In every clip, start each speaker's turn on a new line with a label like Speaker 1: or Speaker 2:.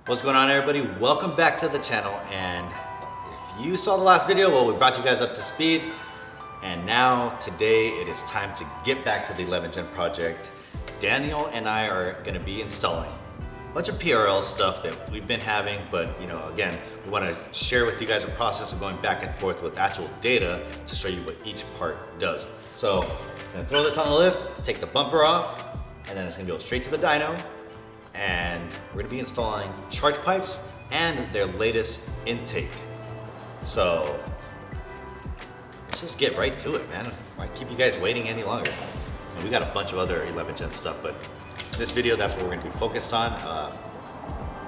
Speaker 1: What's going on, everybody? Welcome back to the channel. And if you saw the last video, well, we brought you guys up to speed. And now today it is time to get back to the 11th Gen project. Daniel and I are going to be installing a bunch of PRL stuff that we've been having, but again, we want to share with you guys a process of going back and forth with actual data to show you what each part does. So I'm going to throw this on the lift, take the bumper off, and then it's going to go straight to the dyno. And we're gonna be installing Chargepipes and their latest intake. So let's just get right to it, man. Why keep you guys waiting any longer? And we got a bunch of other 11th Gen stuff, but in this video, that's what we're gonna be focused on.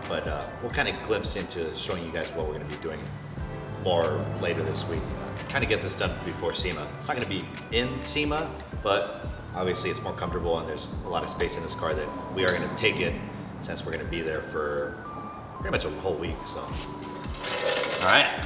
Speaker 1: We'll kind of glimpse into showing you guys what we're gonna be doing more later this week. Trying to get this done before SEMA. It's not gonna be in SEMA, but obviously it's more comfortable and there's a lot of space in this car that we are gonna take it since we're gonna be there for pretty much a whole week, so. All right.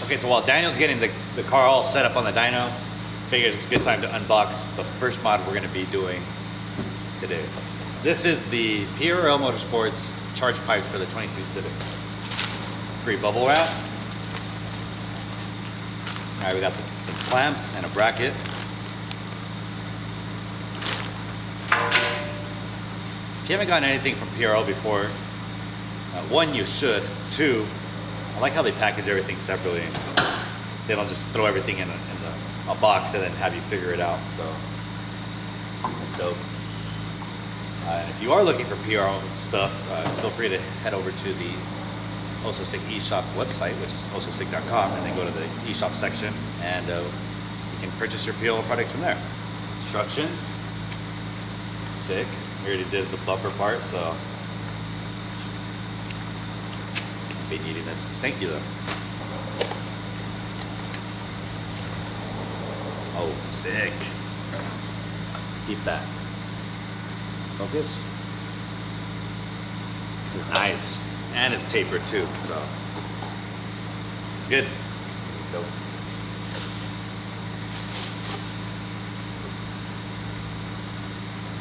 Speaker 1: Okay, so while Daniel's getting the car all set up on the dyno, figured it's a good time to unbox the first mod we're gonna be doing today. This is the PRL Motorsports Chargepipes for the 22 Civic. Free bubble wrap. All right, we got some clamps and a bracket. If you haven't gotten anything from PRL before, one, you should. Two, I like how they package everything separately. They don't just throw everything in a box and then have you figure it out. So that's dope. And if you are looking for PR stuff, feel free to head over to the Ososik eShop website, which is ososik.com, and then go to the eShop section, and you can purchase your PRL products from there. Instructions, sick. We already did the bumper part, so be needing this. Thank you though. Oh, sick. Keep that. Focus. It's nice. And it's tapered too, so. Good. Go.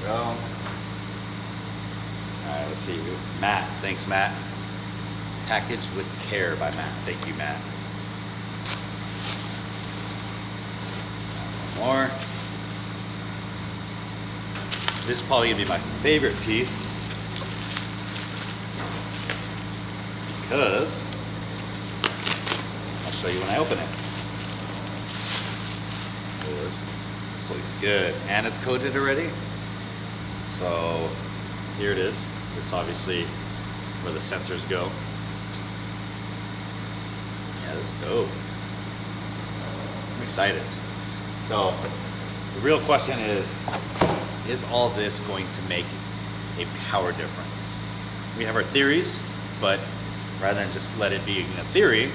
Speaker 1: Go. Alright, let's see. Matt. Thanks, Matt. Packaged with care by Matt. Thank you, Matt. One more. This is probably gonna be my favorite piece because I'll show you when I open it. This looks good, and it's coated already. So here it is. This is obviously where the sensors go. Yeah, this is dope. I'm excited. So the real question is all this going to make a power difference? We have our theories, but rather than just let it be a theory,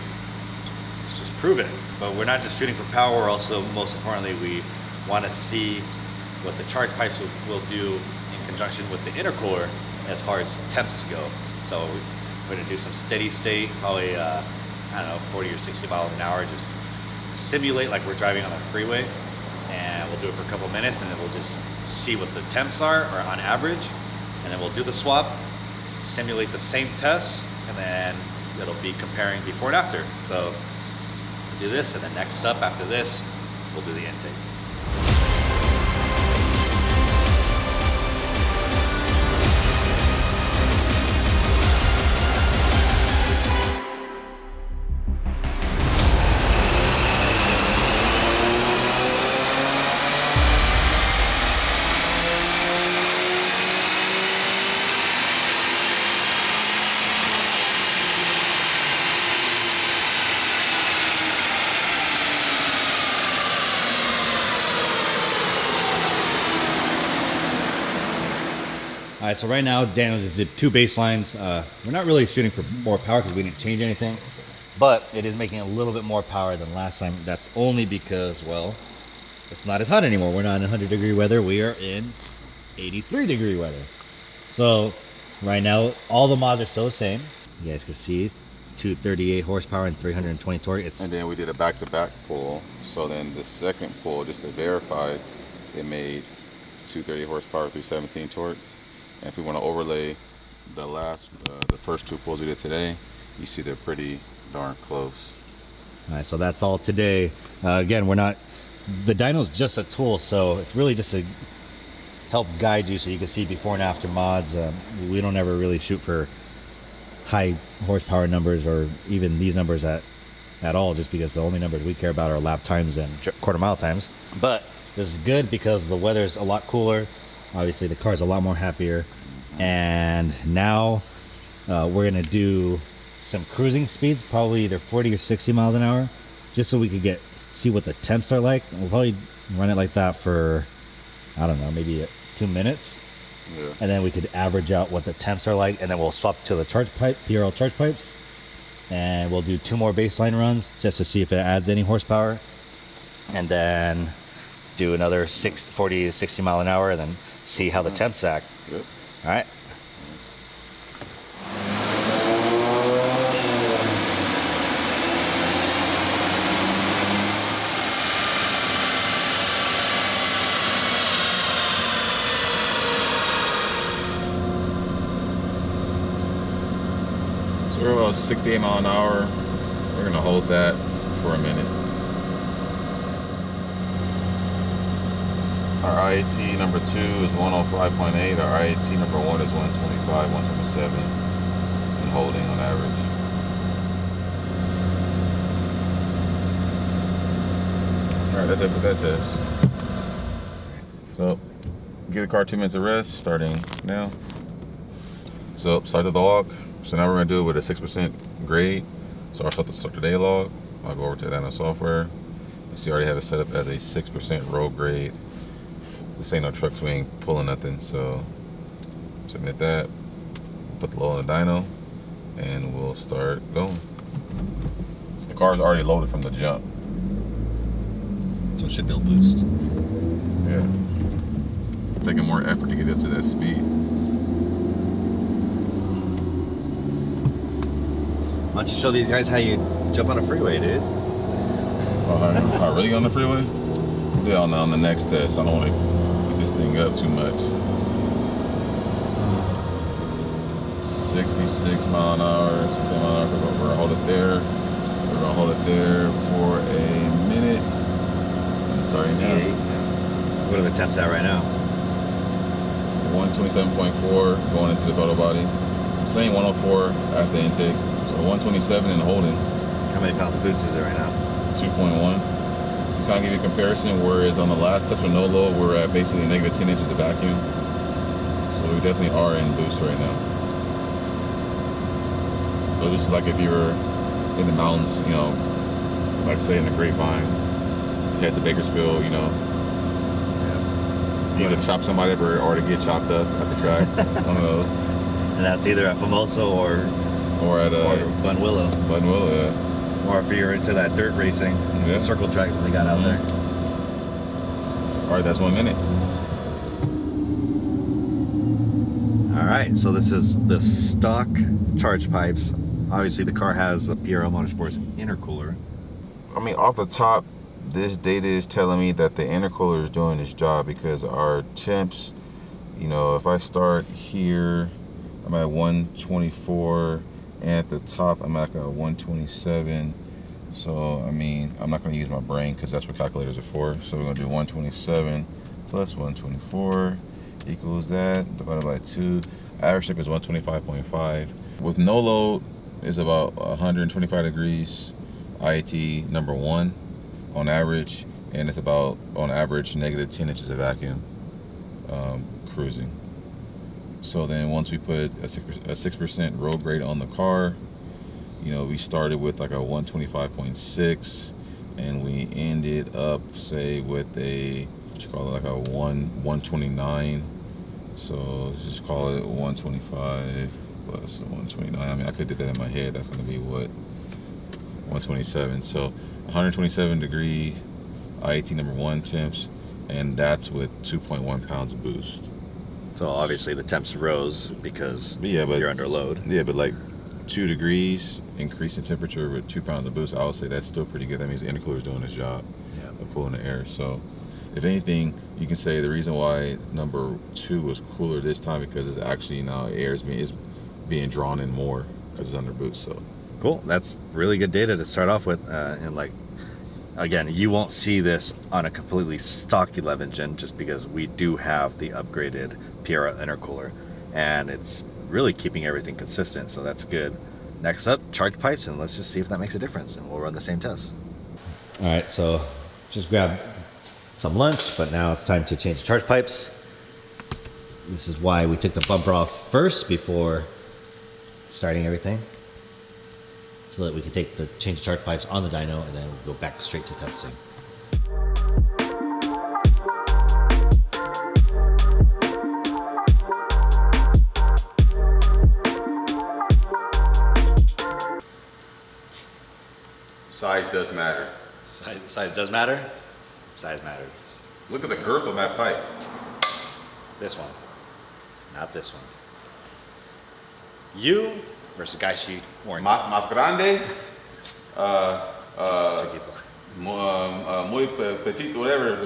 Speaker 1: let's just prove it. But we're not just shooting for power, we're also, most importantly, we want to see what the Chargepipes will do in conjunction with the intercooler as far as temps go. So we're gonna do some steady state, probably I don't know, 40 or 60 miles an hour, just simulate like we're driving on a freeway, and we'll do it for a couple minutes, and then we'll just see what the temps are, or on average, and then we'll do the swap, simulate the same test, and then it'll be comparing before and after. So we'll do this, and then next up after this, we'll do the intake. All right, so right now, Daniel just did 2 baselines. We're not really shooting for more power because we didn't change anything, but it is making a little bit more power than last time. That's only because, well, it's not as hot anymore. We're not in 100-degree weather. We are in 83-degree weather. So right now, all the mods are still the same. You guys can see 238 horsepower and 320 torque.
Speaker 2: And then we did a back-to-back pull. So then the second pull, just to verify, it made 230 horsepower, 317 torque. And if we want to overlay the first 2 pulls we did today, you see they're pretty darn close.
Speaker 1: All right, so that's all today. Again, the dyno's just a tool, so it's really just to help guide you so you can see before and after mods. We don't ever really shoot for high horsepower numbers or even these numbers at all, just because the only numbers we care about are lap times and quarter mile times. But this is good because the weather's a lot cooler. Obviously the car's a lot more happier, and now we're gonna do some cruising speeds, probably either 40 or 60 miles an hour, just so we could see what the temps are like. And we'll probably run it like that for, I don't know, maybe 2 minutes.
Speaker 2: Yeah.
Speaker 1: And then we could average out what the temps are like, and then we'll swap to the PRL charge pipes, and we'll do 2 more baseline runs just to see if it adds any horsepower, and then do another 40 to 60 mile an hour, and then see how the temps act.
Speaker 2: Yep.
Speaker 1: All right.
Speaker 2: So we're about 68 mile an hour. We're gonna hold that for a minute. Our IAT number 2 is 105.8. Our IAT number 1 is 125, 127, and holding on average. All right, that's it for that test. So, give the car 2 minutes of rest, starting now. So, start the log. So now we're gonna do it with a 6% grade. So I'll start the day log. I'll go over to Dyno software. You see, I already have it set up as a 6% road grade. This ain't no trucks, we ain't pulling nothing, so submit that, put the load in the dyno, and we'll start going. So the car's already loaded from the jump.
Speaker 1: So it should build boost.
Speaker 2: Yeah. Taking more effort to get up to that speed.
Speaker 1: Why don't you show these guys how you jump on a freeway, dude?
Speaker 2: Oh, really on the freeway? Yeah, on the next test. I don't want to this thing up too much. 66 mile an hour, 60 mile an hour. We're gonna hold it there. We're gonna hold it there for a minute. And starting now.
Speaker 1: What are the temps at right now?
Speaker 2: 127.4 going into the throttle body. Same 104 at the intake. So 127 and holding.
Speaker 1: How many pounds of boost is it right now?
Speaker 2: 2.1. Kind of give you a comparison, whereas on the last test with no load, we're at basically negative 10 inches of vacuum. So we definitely are in boost right now. So this is like if you were in the mountains, you know, like say in the Grapevine, you head to Bakersfield, you know, either chop somebody up or to get chopped up at the track, one of those.
Speaker 1: And that's either at Famoso or
Speaker 2: at
Speaker 1: Bunwillow.
Speaker 2: Bunwillow, yeah.
Speaker 1: Or if you're into that dirt racing, circle track that they got out there.
Speaker 2: All right, that's 1 minute.
Speaker 1: All All right, so this is the stock charge pipes. Obviously the car has a PRL Motorsports intercooler.
Speaker 2: I mean, off the top, this data is telling me that the intercooler is doing its job, because our temps, you know, if I start here, I'm at 124, and at the top, I'm at like a 127. So, I mean, I'm not going to use my brain because that's what calculators are for. So, we're going to do 127 plus 124 equals that, divided by 2. Average tip is 125.5. With no load, is about 125 degrees IAT number 1 on average, and it's about, on average, negative 10 inches of vacuum cruising. So then once we put a 6% road grade on the car, you know, we started with like a 125.6, and we ended up, say, with a, what you call it, like a 129. So let's just call it 125 plus 129. I mean, I could do that in my head. That's going to be what, 127. So 127 degree IAT number 1 temps, and that's with 2.1 pounds of boost.
Speaker 1: So obviously the temps rose because
Speaker 2: but
Speaker 1: you're under load.
Speaker 2: Yeah, but like 2 degrees increase in temperature with 2 pounds of boost, I would say that's still pretty good. That means the intercooler is doing its job of cooling the air. So if anything, you can say the reason why number 2 was cooler this time, because it's actually now air is being drawn in more because it's under boost. So
Speaker 1: cool. That's really good data to start off with. And like, again, you won't see this on a completely stock 11 gen just because we do have the upgraded PRL intercooler, and it's really keeping everything consistent. So that's good. Next up, charge pipes, and let's just see if that makes a difference, and we'll run the same test. All right, so just grabbed some lunch, but now it's time to change the charge pipes. This is why we took the bumper off first before starting everything, so that we could change the charge pipes on the dyno, and then we'll go back straight to testing.
Speaker 2: size does matter.
Speaker 1: Size does matter? Size matters.
Speaker 2: Look at the girth on that pipe.
Speaker 1: This one, not this one. You versus guy she wearing.
Speaker 2: Más grande.
Speaker 1: Chiquito.
Speaker 2: Muy petito, whatever.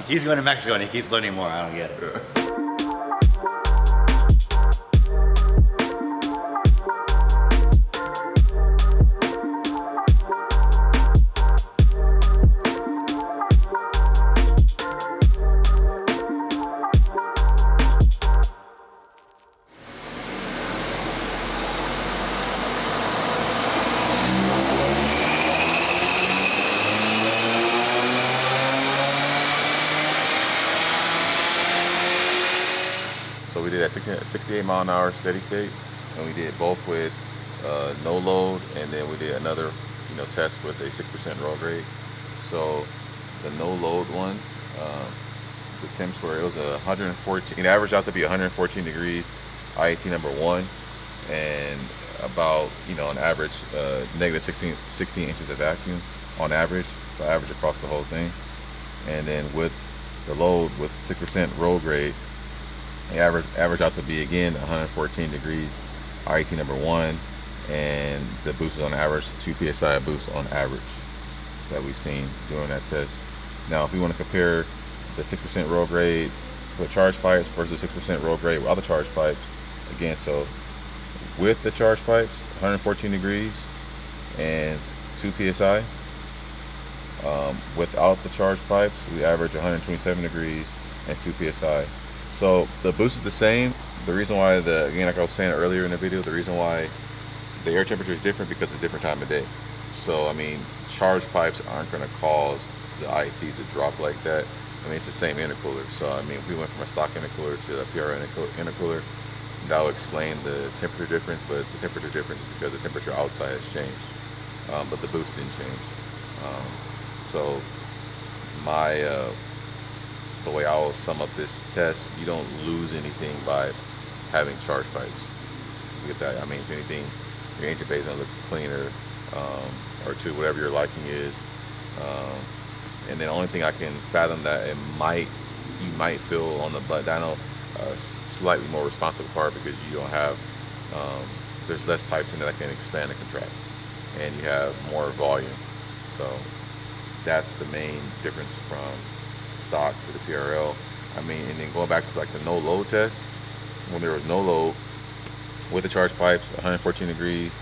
Speaker 1: He's going to Mexico and he keeps learning more. I don't get it.
Speaker 2: Yeah. So we did at 68 mile an hour steady state, and we did both with no load, and then we did another, test with a 6% roll grade. So the no load one, the temps were, it was 114. It averaged out to be 114 degrees, IAT number 1, and about on average negative 16 inches of vacuum on average, so average across the whole thing. And then with the load with 6% roll grade, the average out to be again 114 degrees, IAT number 1, and the boost is on average 2 psi boost on average that we've seen during that test. Now, if we want to compare the 6% roll grade with charge pipes versus 6% roll grade with other charge pipes, again, so with the charge pipes, 114 degrees and 2 psi. Without the charge pipes, we average 127 degrees and 2 psi. So the boost is the same. The reason why, again, like I was saying earlier in the video, the reason why the air temperature is different because it's a different time of day. So, I mean, charge pipes aren't going to cause the IATs to drop like that. I mean, it's the same intercooler. So, I mean, if we went from a stock intercooler to a PRL intercooler, that would explain the temperature difference, but the temperature difference is because the temperature outside has changed, but the boost didn't change. So, the way I will sum up this test, you don't lose anything by having charge pipes. You get that? I mean, if anything, your engine bay is gonna look cleaner, or to whatever your liking is. And then the only thing I can fathom that it might you might feel on the butt dyno slightly more responsive car because you don't have, there's less pipes in there that can expand and contract, and you have more volume. So that's the main difference from stock to the PRL. I mean, and then going back to like the no load test, when there was no load with the charge pipes, 114 degrees,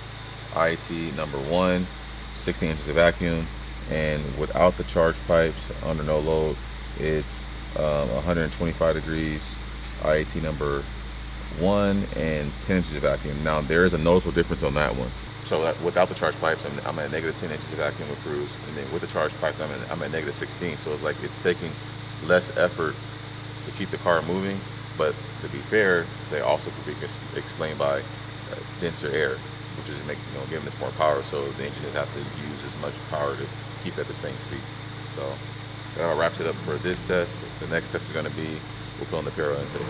Speaker 2: IAT number 1, 16 inches of vacuum, and without the charge pipes under no load, it's 125 degrees, IAT number 1, and 10 inches of vacuum. Now there is a noticeable difference on that one. So that without the charge pipes, I'm at negative 10 inches of vacuum with cruise, and then with the charge pipes, I'm at negative 16. So it's like it's taking less effort to keep the car moving, but to be fair, they also could be explained by denser air, which is giving this more power. So the engineers have to use as much power to keep at the same speed. So that wraps it up for this test. The next test is going to be we'll put on the PRL intake.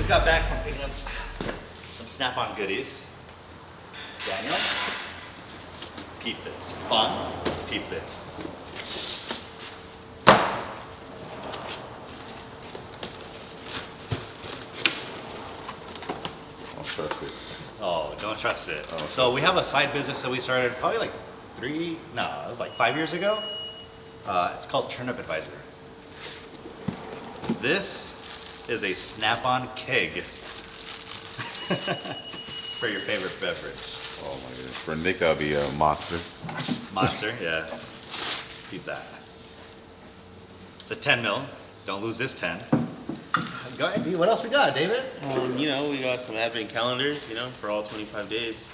Speaker 1: Got back from picking up some Snap-on goodies. Daniel, peep this. Fun, peep this.
Speaker 2: Don't trust it.
Speaker 1: Oh, don't trust it. So we have a side business that we started probably like it was like 5 years ago. It's called Turnip Advisor. This is a Snap-on keg for your favorite beverage.
Speaker 2: Oh my goodness. For Nick, that'll be a Monster.
Speaker 1: Monster, yeah. Keep that. It's a 10 mil. Don't lose this 10. Go ahead, D. What else we got, David?
Speaker 3: We got some advent calendars, for all 25 days.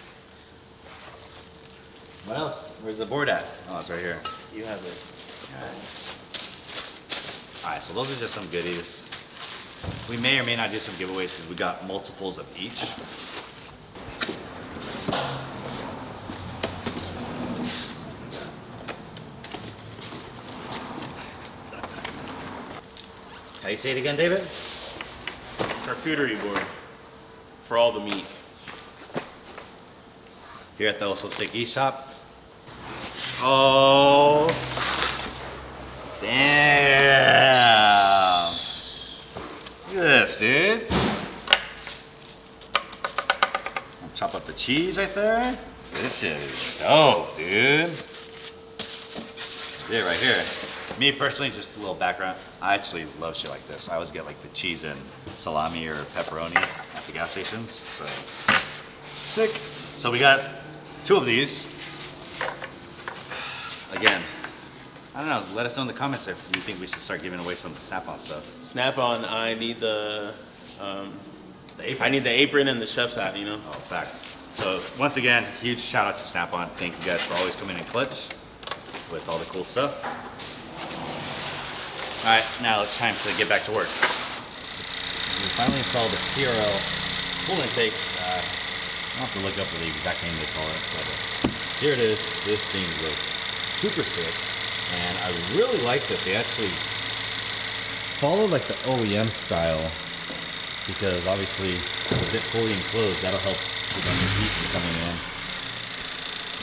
Speaker 1: What else? Where's the board at? Oh, it's right here.
Speaker 3: You have it.
Speaker 1: All right, so those are just some goodies. We may or may not do some giveaways because we got multiples of each. How you say it again, David?
Speaker 3: Charcuterie board for all the meats.
Speaker 1: Here at the Ososik shop. Oh, damn. Look at this, dude. I'll chop up the cheese right there. This shit is dope, dude. That's it right here. Me personally, just a little background. I actually love shit like this. I always get like the cheese and salami or pepperoni at the gas stations. So sick. So we got 2 of these. Again, I don't know, let us know in the comments if you think we should start giving away some Snap-on stuff.
Speaker 3: Snap-on, I need the
Speaker 1: apron.
Speaker 3: I need the apron and the chef's hat,
Speaker 1: Oh, facts. So once again, huge shout out to Snap-on. Thank you guys for always coming in clutch with all the cool stuff. All right, now it's time to get back to work. We finally installed the PRL full intake. I'll have to look up the exact name they call it, but here it is. This thing looks super sick. And I really like that they actually follow like the OEM style, because obviously with it fully enclosed, that'll help prevent the heat from coming in.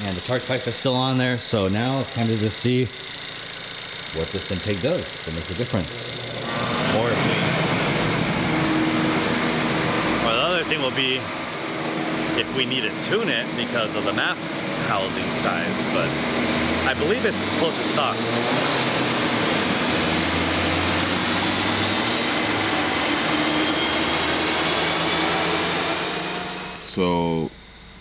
Speaker 1: And the charge pipes are still on there, so now it's time to just see what this intake does to make a difference. Or the other thing will be if we need to tune it because of the MAF housing size, but I believe it's close to stock.
Speaker 2: So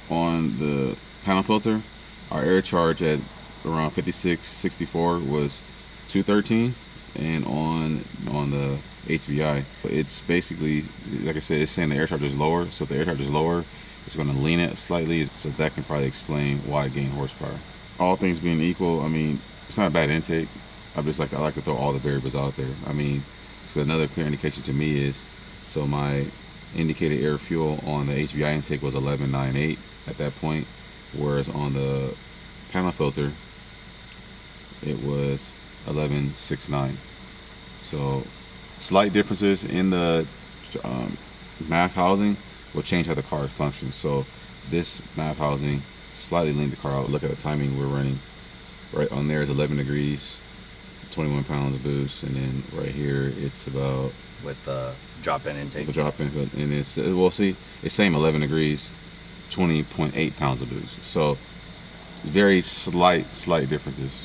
Speaker 2: on the panel filter, our air charge at around 56-64 was 213, and on the HBI, it's basically, like I said, it's saying the air charge is lower. So if the air charge is lower, it's going to lean it slightly, so that can probably explain why it gained horsepower. All things being equal, I mean, it's not a bad intake. I like to throw all the variables out there. I mean, so another clear indication to me is, so my indicated air fuel on the HVI intake was 1198 at that point, whereas on the panel filter it was 1169. So slight differences in the MAF housing will change how the car functions. So this MAF housing slightly leaned the car out. Look at the timing we're running. Right on there is 11 degrees, 21 pounds of boost, and then right here it's about
Speaker 1: with the drop-in intake.
Speaker 2: The drop-in, and it's we'll see. It's same 11 degrees, 20.8 pounds of boost. So very slight differences.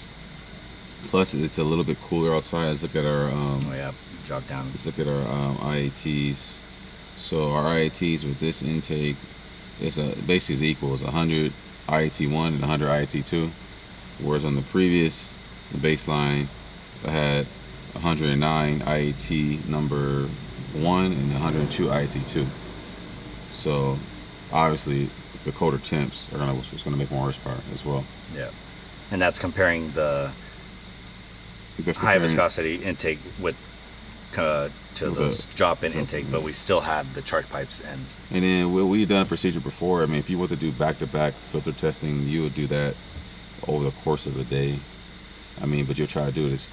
Speaker 2: Plus it's a little bit cooler outside. Let's look at our
Speaker 1: oh yeah, drop down.
Speaker 2: Let's look at our IATs. So our IATs with this intake is basically is equal. It's 100 IAT1 and 100 IAT2. Whereas on the previous, the baseline, I had 109 IAT number 1 and 102 IAT2. So obviously the colder temps are what's gonna make more horsepower as well.
Speaker 1: Yeah, and that's comparing the high viscosity intake with to the drop-in intake, but we still have the charge pipes and
Speaker 2: then we've done a procedure before. I mean, if you were to do back-to-back filter testing, you would do that over the course of a day. I mean, but you'll try to do it as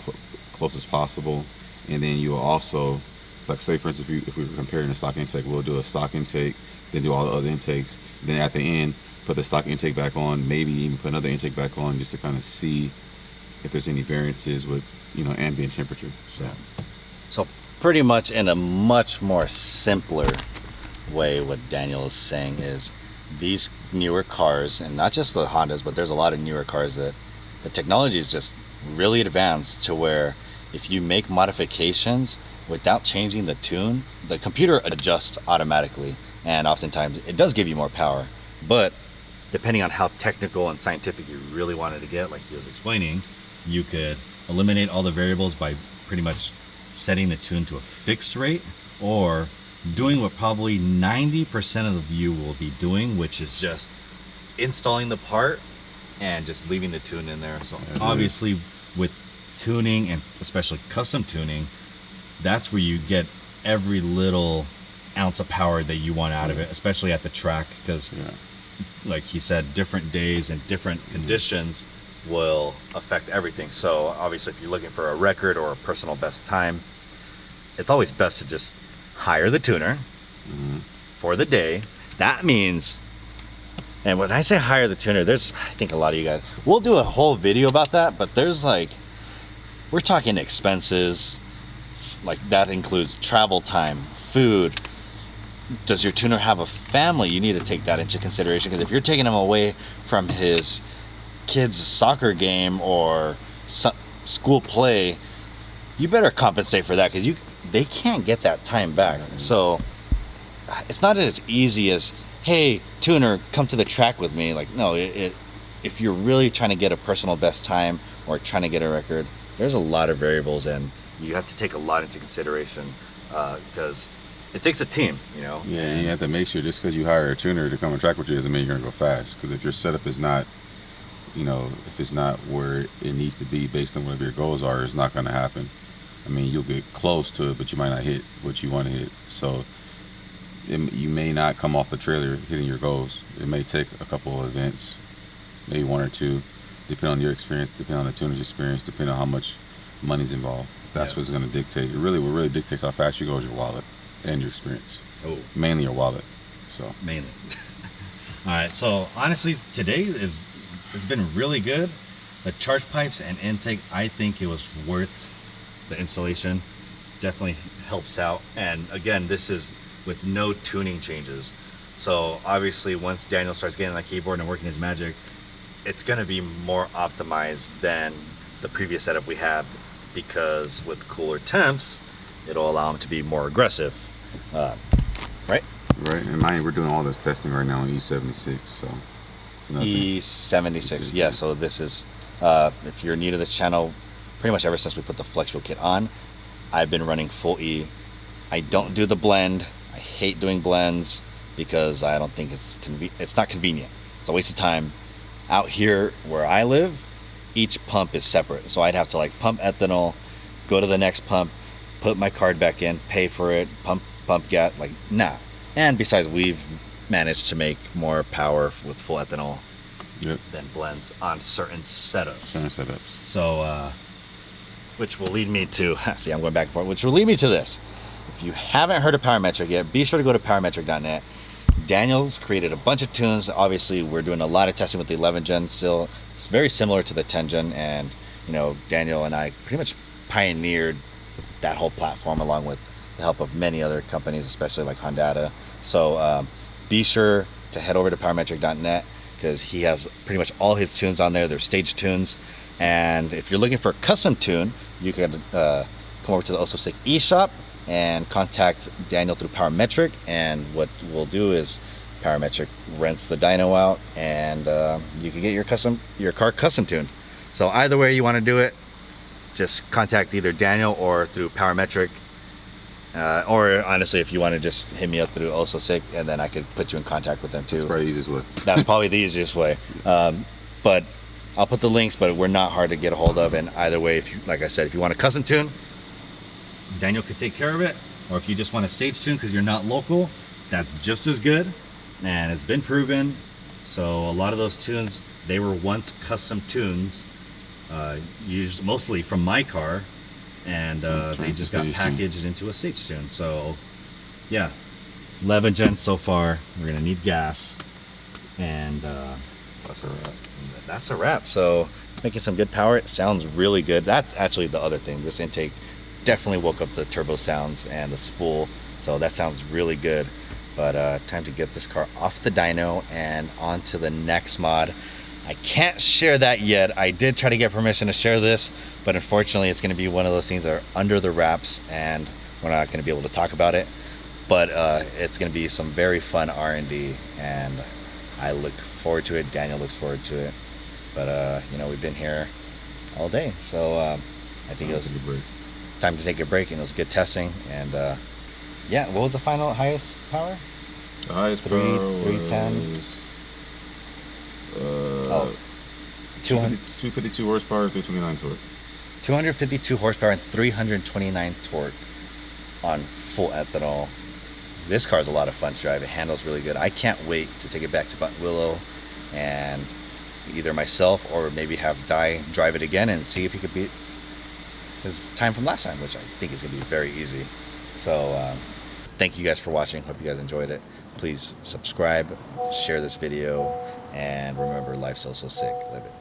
Speaker 2: close as possible, and then you will also, like say for instance, if we were comparing the stock intake, we'll do a stock intake, then do all the other intakes, then at the end put the stock intake back on, maybe even put another intake back on, just to kind of see if there's any variances with ambient temperature.
Speaker 1: So pretty much in a much more simpler way, what Daniel is saying is these newer cars, and not just the Hondas, but there's a lot of newer cars that the technology is just really advanced to where if you make modifications without changing the tune, the computer adjusts automatically, and oftentimes it does give you more power. But depending on how technical and scientific you really wanted to get, like he was explaining, you could eliminate all the variables by pretty much setting the tune to a fixed rate, or doing what probably 90% of you will be doing, which is just installing the part and just leaving the tune in there. So obviously with tuning, and especially custom tuning, that's where you get every little ounce of power that you want out of it, especially at the track, because like he said, different days and different conditions will affect everything. So obviously if you're looking for a record or a personal best time, it's always best to just hire the tuner for the day. That means, and when I say hire the tuner, there's, I think a lot of you guys, we'll do a whole video about that, but there's like, we're talking expenses, like that includes travel time, food. Does your tuner have a family? You need to take that into consideration, because if you're taking him away from his kid's soccer game or school play, you better compensate for that, because they can't get that time back. So it's not as easy as, hey, tuner, come to the track with me. Like, no, if you're really trying to get a personal best time or trying to get a record, there's a lot of variables, and you have to take a lot into consideration, because it takes a team,
Speaker 2: Yeah, and you have to make sure just because you hire a tuner to come and track with you doesn't mean you're gonna go fast. Because if your setup is not, if it's not where it needs to be based on whatever your goals are, it's not gonna happen. I mean, you'll get close to it, but you might not hit what you want to hit. So you may not come off the trailer hitting your goals. It may take a couple of events, maybe one or two, depending on your experience, depending on the tuner's experience, depending on how much money's involved. That's what's going to dictate. What really dictates how fast you go is your wallet and your experience. Mainly your wallet. So
Speaker 1: mainly. All right. So honestly, today it's been really good. The charge pipes and intake, I think it was worth the installation. Definitely helps out. And again, this is with no tuning changes. So obviously once Daniel starts getting on the keyboard and working his magic, it's going to be more optimized than the previous setup we had, because with cooler temps, it'll allow him to be more aggressive. Right?
Speaker 2: Right. And mind, we're doing all this testing right now on E76. So
Speaker 1: E76. Yeah. So this is, if you're new to this channel, pretty much ever since we put the flex fuel kit on, I've been running full E. I don't do the blend. I hate doing blends because I don't think it's not convenient. It's a waste of time. Out here where I live, each pump is separate. So I'd have to like pump ethanol, go to the next pump, put my card back in, pay for it, pump gas, like nah. And besides, we've managed to make more power with full ethanol than blends on certain setups. So, which will lead me to, see, I'm going back and forth, which will lead me to this. If you haven't heard of Powermetric yet, be sure to go to powermetric.net. Daniel's created a bunch of tunes. Obviously, we're doing a lot of testing with the 11 gen still. It's very similar to the 10 gen, and you know, Daniel and I pretty much pioneered that whole platform along with the help of many other companies, especially like Honda. So be sure to head over to powermetric.net because he has pretty much all his tunes on there. They're stage tunes. And if you're looking for a custom tune, you can come over to the Ososik eShop and contact Daniel through Powermetric. And what we'll do is Powermetric rents the dyno out, and you can get your car custom tuned. So either way you want to do it, just contact either Daniel or through Powermetric. Or honestly, if you want to just hit me up through Ososik, and then I could put you in contact with them too.
Speaker 2: That's probably the easiest way.
Speaker 1: That's probably the easiest way. But I'll put the links, but we're not hard to get a hold of. And either way, if you, like I said, if you want a custom tune, Daniel could take care of it. Or if you just want a stage tune because you're not local, that's just as good. And it's been proven. So a lot of those tunes, they were once custom tunes, used mostly from my car. And they just got packaged into a stage tune. So yeah, 11 gen so far. We're gonna need gas, and that's a wrap. So it's making some good power. It sounds really good. That's actually the other thing. This intake definitely woke up the turbo sounds and the spool. So that sounds really good. But time to get this car off the dyno and onto the next mod. I can't share that yet. I did try to get permission to share this, but unfortunately it's going to be one of those things that are under the wraps and we're not going to be able to talk about it. But it's going to be some very fun R&D, and I look forward to it. Daniel looks forward to it. But you know, we've been here all day, so I think it was time to take a break, and it was good testing. And yeah, what was the final highest power?
Speaker 2: The highest power was
Speaker 1: 310.
Speaker 2: 252 horsepower, 329 torque.
Speaker 1: 252 horsepower and 329 torque on full ethanol. This car is a lot of fun to drive. It handles really good. I can't wait to take it back to Button Willow and either myself or maybe have Di drive it again and see if he could beat his time from last time, which I think is going to be very easy. So thank you guys for watching. Hope you guys enjoyed it. Please subscribe, share this video, and remember, life's so sick. Live it.